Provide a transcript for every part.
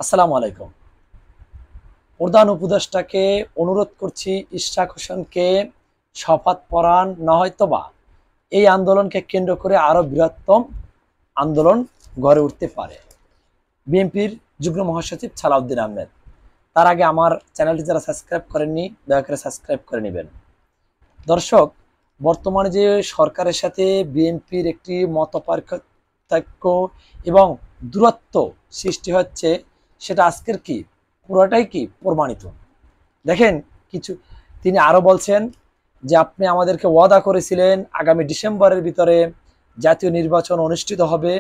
আসসালামু আলাইকুম। প্রধান উপদেষ্টাকে অনুরোধ করছি ইশরাক হোসেনকে শপথ পড়ান, নয়তোবা এই আন্দোলনকে কেন্দ্র করে আরো বৃহত্তম আন্দোলন গড়ে উঠতে পারে। বিএনপির যুগ্ম মহাসচিব সালাউদ্দিন আহমেদ। তার আগে আমার চ্যানেলটি যারা সাবস্ক্রাইব করেননি দয়া করে সাবস্ক্রাইব করে নেবেন। দর্শক, বর্তমানে যে সরকারের সাথে বিএনপির একটি মতপার্থক্য এবং দূরত্ব সৃষ্টি হচ্ছে, সেটা আজকের কি পুরোটাই কি প্রমাণিত। দেখেন, কিছু তিনি আরো বলছেন যে আপনি আমাদেরকে ওয়াদা করেছিলেন আগামী ডিসেম্বরের ভিতরে জাতীয় নির্বাচন অনুষ্ঠিত হবে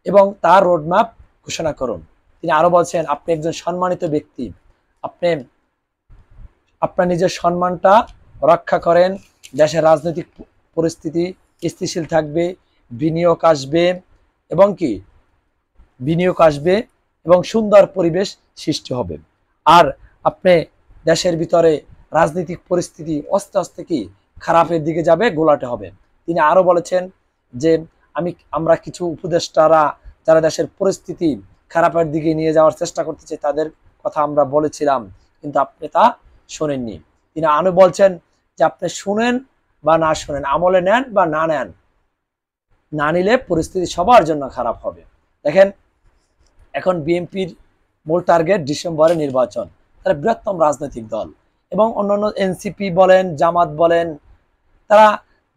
এবং তার রোডম্যাপ ঘোষণা করুন। তিনি আরো বলছেন আপনি একজন সম্মানিত ব্যক্তি, আপনি আপনার নিজের সম্মানটা রক্ষা করেন, দেশের রাজনৈতিক পরিস্থিতি স্থিতিশীল থাকবে, বিনিয়োগ আসবে এবং কি বিনিয়োগ আসবে এবং সুন্দর পরিবেশ সৃষ্টি হবে। আর আপনি দেশের ভিতরে রাজনৈতিক পরিস্থিতি আস্তে আস্তে কি খারাপের দিকে যাবে, গোলাটে হবে। তিনি আরো বলেছেন যে আমরা কিছু উপদেষ্টারা যারা দেশের পরিস্থিতি খারাপের দিকে নিয়ে যাওয়ার চেষ্টা করতেছে তাদের কথা আমরা বলেছিলাম, কিন্তু আপনি তা শোনেননি। তিনি আরো বলছেন যে আপনি শুনেন বা না শুনেন, আমলে নেন বা না নেন, না নিলে পরিস্থিতি সবার জন্য খারাপ হবে। দেখেন, এখন বিএনপির মূল টার্গেট ডিসেম্বরে নির্বাচন। তারা বৃহত্তম রাজনৈতিক দল এবং অন্যান্য এনসিপি বলেন, জামাত বলেন, তারা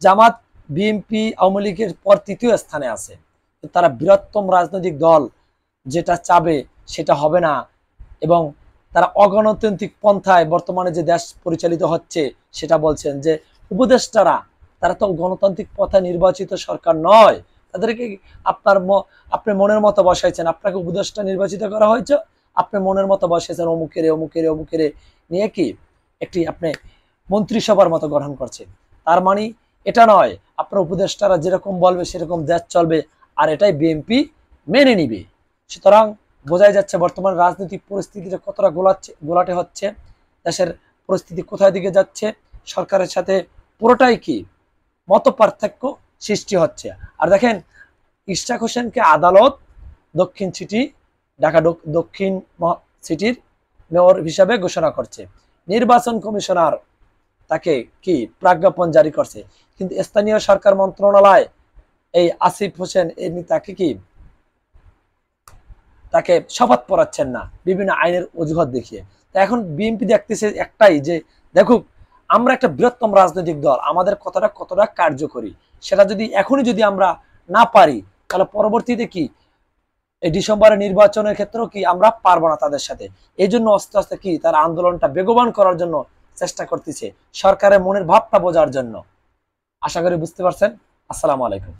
জামাত বিএনপি আওয়ামী লীগের পর তৃতীয় স্থানে আছে। তারা বৃহত্তম রাজনৈতিক দল, যেটা চাবে সেটা হবে না এবং তারা অগণতান্ত্রিক পন্থায় বর্তমানে যে দেশ পরিচালিত হচ্ছে সেটা বলছেন যে উপদেষ্টারা তারা তো গণতান্ত্রিক পথে নির্বাচিত সরকার নয়, তাদেরকে আপনি মনের মতো বসাইছেন, আপনাকে উপদেষ্টা নির্বাচিত করা হয়েছে, আপনি মনের মতো বসাইছেন অমুকেরে অমুকেরে অমুকেরে নিয়ে কি একটি আপনি মন্ত্রিসভার মতো গঠন করছেন। তার মানে এটা নয় আপনার উপদেষ্টারা যেরকম বলবে সেরকম দেশ চলবে আর এটাই বিএনপি মেনে নিবে। সুতরাং বোঝাই যাচ্ছে বর্তমান রাজনৈতিক পরিস্থিতিটা কতটা গোলাটে হচ্ছে, দেশের পরিস্থিতি কোথায় দিকে যাচ্ছে, সরকারের সাথে পুরোটাই কি মত পার্থক্য সৃষ্টি হচ্ছে। আর দেখেন, ইশরাক হোসেনকে আদালত দক্ষিণ সিটি ঢাকা দক্ষিণ সিটির মেয়র হিসাবে ঘোষণা করছে, নির্বাচন কমিশনার তাকে কি প্রজ্ঞাপন জারি করছে, কিন্তু স্থানীয় সরকার মন্ত্রণালয় এই আসিফ হোসেন এমনি তাকে শপথ পড়াচ্ছেন না বিভিন্ন আইনের অজুহাত দেখিয়ে। তা এখন বিএনপি দেখতেছে একটাই যে দেখুক আমরা একটা বৃহত্তম রাজনৈতিক দল, আমাদের কতটা কার্যকরী, সেটা যদি এখনই যদি আমরা না পারি তাহলে পরবর্তীতে কি এই ডিসেম্বরের নির্বাচনের ক্ষেত্রেও কি আমরা পারবো না তাদের সাথে। এই জন্য আস্তে আস্তে কি তার আন্দোলনটা বেগবান করার জন্য চেষ্টা করতেছে, সরকারের মনের ভাবটা বোঝার জন্য। আশা করি বুঝতে পারছেন। আসসালামু আলাইকুম।